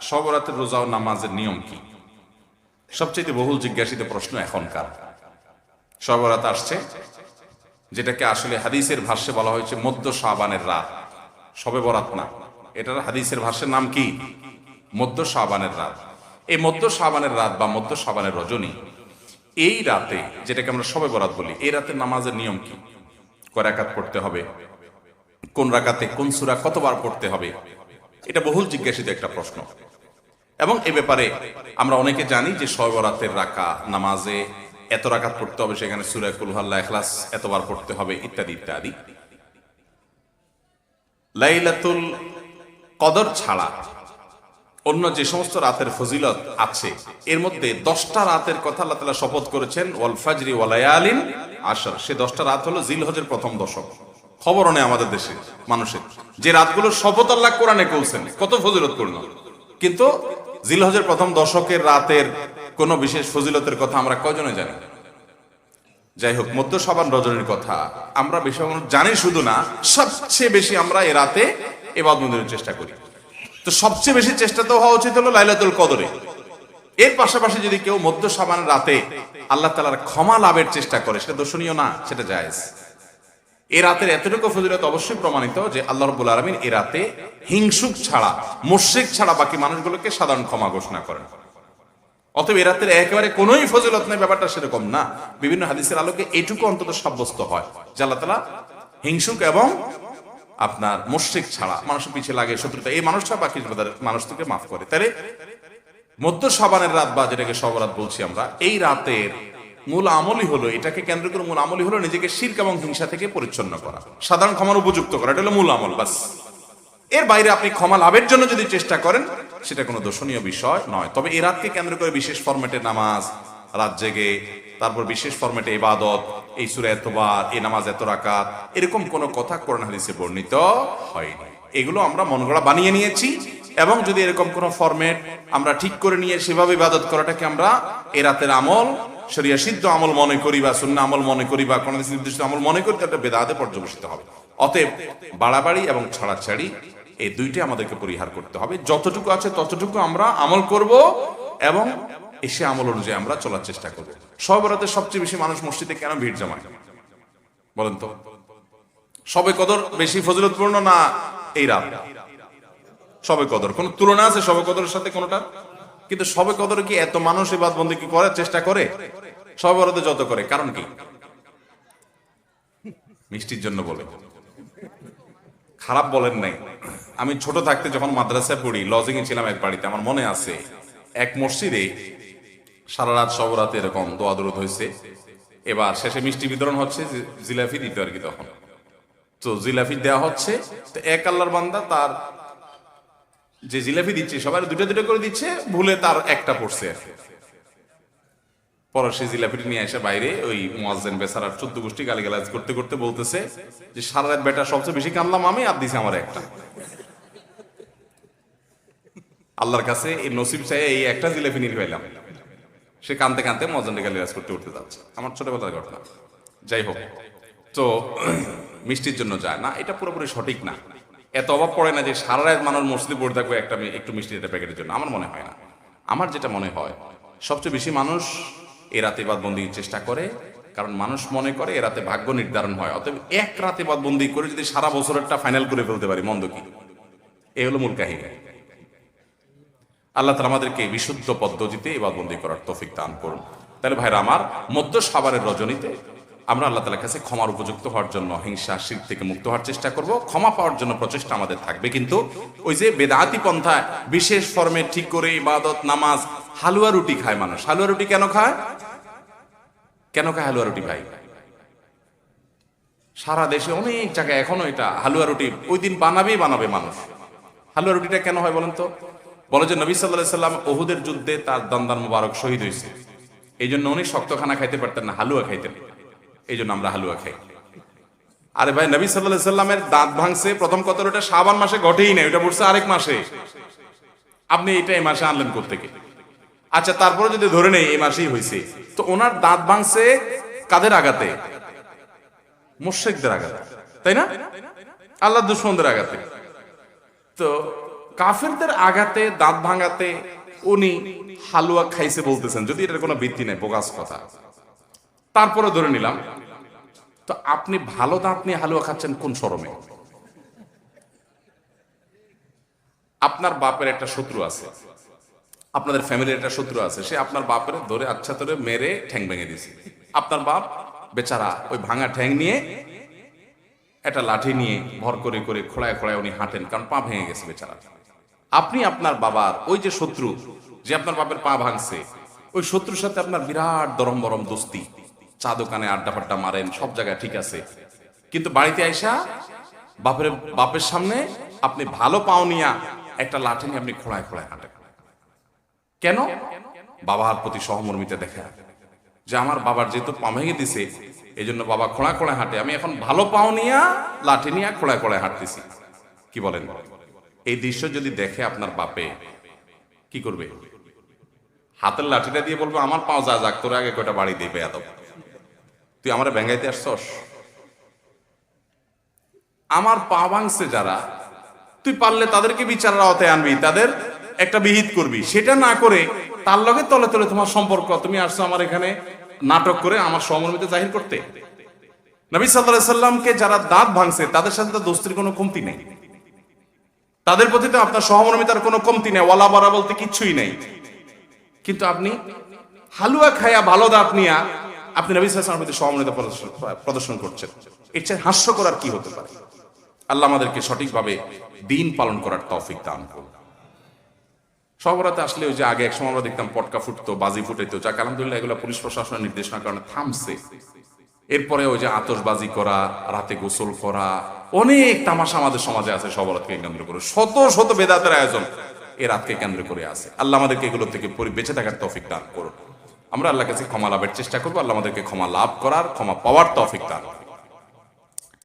শবে বরাতের রোজা ও নামাজের নিয়ম কি? সবচেয়ে বহুল জিজ্ঞাসিত প্রশ্ন এখনকার। শবে বরাত আসছে, যেটাকে আসলে হাদিসের ভাষ্যে বলা হয়েছে মধ্য শাবানের রাত, শবে বরাত না, এটার হাদিসের ভাষ্যের নাম কি? মধ্য শাবানের রাত। এই মধ্য শাবানের রাত বা মধ্য শাবানের রজনী, এই রাতে যেটাকে আমরা শবে বরাত বলি, এই রাতের নামাজের নিয়ম কি? কয় রাকাত পড়তে হবে, কোন রাকাতে কোন সূরা কতবার পড়তে হবে, এটা বহুল জিজ্ঞাসিত একটা প্রশ্ন। এবং এ ব্যাপারে আমরা অনেকে জানি যে শবে বরাতের নামাজে এত রাকাত পড়তে হবে, সেখানে সূরা কুল হু আল্লাহু ইখলাস এতবার পড়তে হবে, ইত্যাদি ইত্যাদি। লাইলাতুল কদর ছাড়া অন্য যে সমস্ত রাতের ফজিলত আছে, এর মধ্যে 10টা রাতের কথা আল্লাহ তাআলা শপথ করেছেন, ওয়াল ফাজরি ওয়া লায়ালিন আশর। সে 10টা রাত হলো জিলহজের প্রথম দশক। খবরও নেই আমাদের দেশে মানুষের, যে রাতগুলোর শপথ আল্লাহ কোরআনে করেছেন, কত ফজিলতপূর্ণ, কিন্তু জিলহজের প্রথম দশকের রাতের কোন বিশেষ ফজিলতের কথা আমরা কয়জনে জানি? যাই হোক, মধ্য শাবান রজনীর কথা আমরা বেশি জানি শুধু না, সবচেয়ে বেশি আমরা এ রাতে ইবাদতের চেষ্টা করি। তো সবচেয়ে বেশি চেষ্টা তো হওয়া উচিত হলো লাইলাতুল কদরে। এর পাশাপাশি যদি কেউ মধ্য শাবানের রাতে আল্লাহ তাআলার ক্ষমা লাভের চেষ্টা করে, সেটা দর্শনীয় না, সেটা জায়েজ। এই রাতের এতটুকু ফজিলত অবশ্যই প্রমাণিত যে আল্লাহ রাব্বুল আলামিন এই রাতে হিংসুক ছাড়া, মুশরিক ছাড়া বাকি মানুষগুলোকে সাধারণ ক্ষমা ঘোষণা করেন। অতএব এই রাতের একেবারে কোনোই ফজিলত নেই, ব্যাপারটা সেরকম না। বিভিন্ন হাদিসের আলোকে এইটুকু অন্তত সাব্যস্ত হয় যে আল্লাহ তাআলা হিংসুক এবং আপনার মুশরিক ছাড়া, মানুষের পিছিয়ে লাগে শত্রুতা, এই মানুষটা বাকি মানুষ থেকে মাফ করে। তাহলে মধ্য শাবানের রাত বা যেটাকে শবে বরাত বলছি আমরা, এই রাতের মূল আমলই হলো, এটাকে কেন্দ্র করে মূল আমলই হলো নিজেকে শিরক এবং হিংসা থেকে পরিচ্ছন্ন করা, সাধারণ ক্ষমার উপযুক্ত করা। এটা হলো মূল আমল, বাস। এর বাইরে আপনি ক্ষমা লাভের জন্য যদি চেষ্টা করেন, সেটা কোনো দর্শনীয় বিষয় নয়। তবে এই রাতকে কেন্দ্র করে বিশেষ ফরম্যাটে নামাজ, রাত জেগে, তারপর বিশেষ ফরম্যাটে ইবাদত, এই সূরা এতবার, এই নামাজ এত রাকাত, এরকম কোনো কথা কোরআন হাদিসে বর্ণিত হয়নি। এগুলো আমরা মন গড়া বানিয়ে নিয়েছি। এবং যদি এরকম কোনো ফরম্যাট আমরা ঠিক করে নিয়ে সেভাবে ইবাদত করাটাকে আমরা এই রাতের আমল, শরিয়া সিদ্ধ আমল মনে করি বা সুন্নাহ আমল মনে করি বা কোনো নির্দিষ্ট আমল মনে করি, তাহলে বেদাতে পর্যবেসিত হবে। অতএব বাড়াবাড়ি এবং ছাড়াছাড়ি এই দুইটাই আমাদেরকে পরিহার করতে হবে। যতটুকু আছে ততটুকু আমরা আমল করব এবং এসে আমল অনুযায়ী আমরা চলার চেষ্টা করব। শবে বরাতে সবচেয়ে বেশি মানুষ মসজিদে কেন ভিড় জমায় বলেন তো? শবে কদর বেশি ফজিলতপূর্ণ না এই রাত? শবে কদর কোন তুলনা আছে শবে কদরের সাথে কোনটা? কিন্তু শবে কদরে কি এত মানুষ ইবাদত বন্দেগী করার চেষ্টা করে শবে বরাতে যত করে? কারণ কি? মিষ্টির জন্য বলে, খারাপ বলেন নাই। আমি ছোট থাকতে যখন মাদ্রাসায় পড়ি, লজিং এ ছিলাম এক বাড়িতে, আমার মনে আছে এক মসজিদে সারা রাত শবে বরাতে এরকম দোয়া দরুদ হয়েছে। এবার শেষে মিষ্টি বিতরণ হচ্ছে, জিলাপি দিতে আর কি, তখন তো জিলাপি দেওয়া হচ্ছে। তো এক আল্লাহর বান্দা তার যে জিলাপি দিচ্ছে, সবাই দুটো দুটো করে দিচ্ছে, ভুলে তার একটা পড়ছে। পরে সে জিলাপিটি নিয়ে এসে বাইরে ওই মুয়াজ্জিন বেচারার 14 গোষ্ঠী গালিগালাজ করতে করতে বলতেছে যে সারা রাত বেটা সবচেয়ে বেশি কানলাম আমি, আর দিছে আমার একটা। আল্লাহর কাছে এই নসিব চাই এই একটা জিলাপি নিয়ে পাইলাম। সে কানতে কানতে মুয়াজ্জিনকে গালিগালাজ করতে উঠতে যাচ্ছে। আমার ছোটবেলার ঘটনা। যাই হোক, তো মিষ্টির জন্য যায় না, এটা পুরোপুরি সঠিক না। এত অভাব পড়ে না যে সারা রাত মানুষ মসজিদে পড়ে থাকবে একটু মিষ্টি একটা প্যাকেটের জন্য, আমার মনে হয় না। আমার যেটা মনে হয়, সবচেয়ে বেশি মানুষ এ রাতে ইবাদতবন্দির চেষ্টা করে, কারণ মানুষ মনে করে এ রাতে ভাগ্য নির্ধারণ হয়। অতএব এক রাতে ইবাদতবন্দি করে যদি সারা বছরেরটা ফাইনাল করে ফেলতে পারি, মন্দ কি? এই হলো মূল কাহিনী। আল্লাহ তাআলা আমাদেরকে বিশুদ্ধ পদ্ধতিতে ইবাদতবন্দি করার তৌফিক দান করুন। তাহলে ভাইরা আমার, মধ্য শাবানের রজনীতে আমরা আল্লাহ তাআলার কাছে ক্ষমার উপযুক্ত হওয়ার জন্য, হিংসা শিরক থেকে মুক্ত হওয়ার চেষ্টা করব, ক্ষমা পাওয়ার জন্য প্রচেষ্টা আমাদের থাকবে। কিন্তু ওই যে বেদাতি পন্থায় বিশেষ ফর্মে ঠিক করে ইবাদত, নামাজ, হালুয়া রুটি খায় মানুষ। হালুয়া রুটি কেন খায়? কেন খায় হালুয়া রুটি ভাই? সারা দেশে অনেক জায়গায় এখনো এটা হালুয়া রুটি ওই দিন বানাবে মানুষ। হালুয়া রুটিটা কেন হয় বলেন তো? বলে যে নবী সাল্লাল্লাহু আলাইহি সাল্লাম উহুদের যুদ্ধে তার দন্দান মুবারক শহীদ হয়েছে, এই জন্য উনি শক্ত খানা খাইতে পারতেন না, হালুয়া খাইতেন। এই জন্য আমরা হালুয়া খাই। আরে ভাই, নবী সাল্লাল্লাহু আলাইহি সাল্লামের দাঁত ভাঙছে প্রথম কত, ওটা শাবান মাসে ঘটেই না, ওটা পড়ছে আরেক মাসে। আপনি এটা এই মাসে আনলেন কোত্থেকে? আচ্ছা, তারপরে যদি ধরে নেই এই মাসেই হয়েছে, তো ওনার দাঁত ভাঙছে কাদের আঘাতে? মুশরিকদের আঘাতে, তাই না? আল্লাহর দুশমনদের আঘাতে। তো কাফেরদের আঘাতে দাঁত ভাঙাতে উনি হালুয়া খাইছে বলতেছেন, যদি এটার কোনো ভিত্তি নেই, বোগাস কথা। তারপরে ধরে নিলাম, তো আপনি ভালো দাঁত নিয়ে হালুয়া খাচ্ছেন কোন শরমে? আপনার বাপের একটা শত্রু আছে, আপনাদের ফ্যামিলির একটা শত্রু আছে, সে আপনার বাপের ধরে আচ্ছা ধরে মেরে ঠ্যাং ভেঙে দিয়েছে। আপনার বাপ বেচারা ওই ভাঙা ঠ্যাং নিয়ে একটা লাঠি নিয়ে ভর করে করে খোলায় খোলায় উনি হাঁটেন, কারণ পা ভেঙে গেছে বেচারা। আপনি আপনার বাবার ওই যে শত্রু, যে আপনার বাপের পা ভাঙছে, ওই শত্রুর সাথে আপনার বিরাট দরম বরম দোস্তি, চা দোকানে আড্ডা ফাড্ডা মারেন, সব জায়গায় ঠিক আছে, কিন্তু বাড়িতে আইসা বাপের সামনে আপনি ভালো পাও নিয়া একটা লাঠি নিয়ে আপনি খোলায় খোলায় হাঁটেন। কেন? বাবার প্রতি সহমর্মিতা দেখা, যে আমার বাবার যেহেতু পা ভেঙে দিছে, এই জন্য বাবা খোঁড়া খোঁড়া হাঁটে, আমি এখন ভালো পাও নিয়া লাঠি নিয়ে খোঁড়ায় খোঁড়ায় হাঁটতেছি। কি বলেন? এই দৃশ্য যদি দেখে আপনার বাপে কি করবে? হাতের লাঠিটা দিয়ে বলবে, আমার পাও যা যাক, তোর আগে কয়টা বাড়ি দিবে এত, তুই আমার ব্যাঙ্গাইতে আসছস? আমার পা ভাঙছে যারা, তুই পারলে তাদেরকে বিচারের আওতায় আনবি, তাদের একটা বিহিত করবি, সেটা না করে তার লগে তলে তলে তোমার সম্পর্ক, তুমি আসছো আমার এখানে নাটক করে আমার সহমর্মিতা জাহির করতে। নবী সাল্লাল্লাহু আলাইহি সাল্লামকে যারা দাঁত ভাঙছে তাদের সাথে তো দোস্তির কোনো কমতি নেই, তাদের প্রতি তো আপনার সহমর্মিতার কোনো কমতি নেই, ওয়ালা বারা বলতে কিচ্ছুই নেই। কিন্তু আপনি হালুয়া খায়া ভালো দাঁত নিয়া আপনি নবী সাল্লাল্লাহু আলাইহি সাল্লামের প্রতি সহমর্মিতা প্রদর্শন করছেন, এর চেয়ে হাস্য করার কি হতে পারে? আল্লাহ আমাদেরকে সঠিকভাবে দিন পালন করার তৌফিক দান করুন। সবরাতে আসলে ওই যে আগে এক সময় আমরা দেখতাম পটকা ফুটতো, বাজি ফুটাইতো, যাক আলহামদুলিল্লাহ এগুলো পুলিশ প্রশাসনের নির্দেশনার কারণে থামছে। এরপরে ওই যে আতশবাজি করা, রাতে গোসল করা, অনেক তামাশা আমাদের সমাজে আছে সবরাতকে কেন্দ্র করে, শত শত বেদাতের আয়োজন এই রাতকে কেন্দ্র করে আছে। আল্লাহ আমাদেরকে এগুলো থেকে বেঁচে থাকার তৌফিক দান করুন। আমরা আল্লাহর কাছে ক্ষমা লাভের চেষ্টা করবো, আল্লাহ আমাদেরকে ক্ষমা লাভ করার, ক্ষমা পাওয়ার তৌফিক দান।